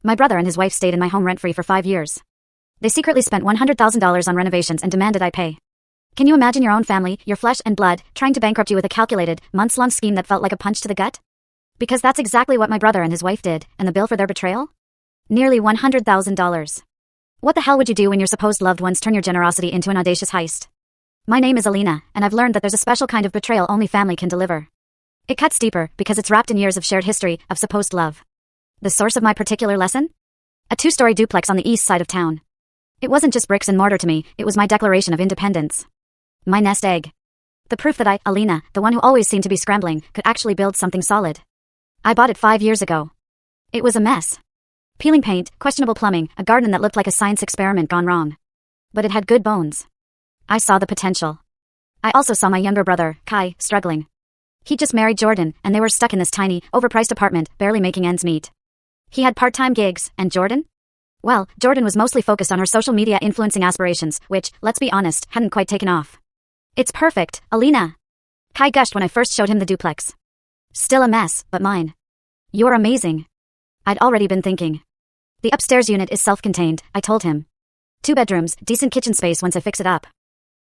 My brother and his wife stayed in my home rent-free for 5 years. They secretly spent $100,000 on renovations and demanded I pay. Can you imagine your own family, your flesh and blood, trying to bankrupt you with a calculated, months-long scheme that felt like a punch to the gut? Because that's exactly what my brother and his wife did, and the bill for their betrayal? Nearly $100,000. What the hell would you do when your supposed loved ones turn your generosity into an audacious heist? My name is Alina, and I've learned that there's a special kind of betrayal only family can deliver. It cuts deeper because it's wrapped in years of shared history, of supposed love. The source of my particular lesson? A 2-story duplex on the east side of town. It wasn't just bricks and mortar to me, it was my declaration of independence. My nest egg. The proof that I, Alina, the one who always seemed to be scrambling, could actually build something solid. I bought it 5 years ago. It was a mess. Peeling paint, questionable plumbing, a garden that looked like a science experiment gone wrong. But it had good bones. I saw the potential. I also saw my younger brother, Kai, struggling. He just married Jordan, and they were stuck in this tiny, overpriced apartment, barely making ends meet. He had part-time gigs, and Jordan? Well, Jordan was mostly focused on her social media influencing aspirations, which, let's be honest, hadn't quite taken off. It's perfect, Alina. Kai gushed when I first showed him the duplex. Still a mess, but mine. You're amazing. I'd already been thinking. The upstairs unit is self-contained, I told him. 2 bedrooms, decent kitchen space once I fix it up.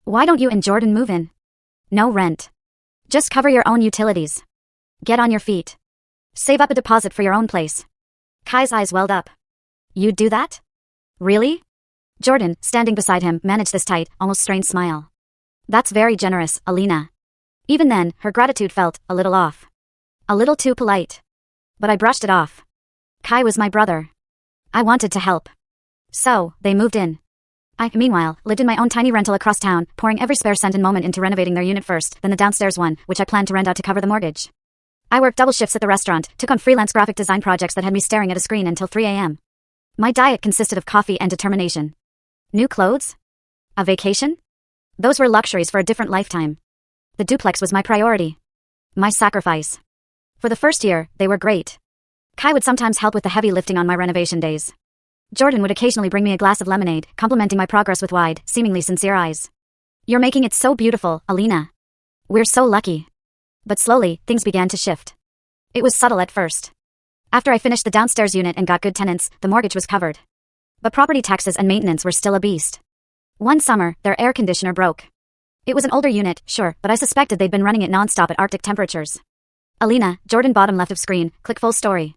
Why don't you and Jordan move in? No rent. Just cover your own utilities. Get on your feet. Save up a deposit for your own place. Kai's eyes welled up. You'd do that? Really? Jordan, standing beside him, managed this tight, almost strained smile. That's very generous, Alina. Even then, her gratitude felt a little off. A little too polite. But I brushed it off. Kai was my brother. I wanted to help. So, they moved in. I, meanwhile, lived in my own tiny rental across town, pouring every spare cent and moment into renovating their unit first, then the downstairs one, which I planned to rent out to cover the mortgage. I worked double shifts at the restaurant, took on freelance graphic design projects that had me staring at a screen until 3 a.m. My diet consisted of coffee and determination. New clothes? A vacation? Those were luxuries for a different lifetime. The duplex was my priority. My sacrifice. For the first year, they were great. Kai would sometimes help with the heavy lifting on my renovation days. Jordan would occasionally bring me a glass of lemonade, complimenting my progress with wide, seemingly sincere eyes. You're making it so beautiful, Alina. We're so lucky. But slowly, things began to shift. It was subtle at first. After I finished the downstairs unit and got good tenants, the mortgage was covered. But property taxes and maintenance were still a beast. One summer, their air conditioner broke. It was an older unit, sure, but I suspected they'd been running it non-stop at Arctic temperatures. Alina, Jordan bottom left of screen, click full story.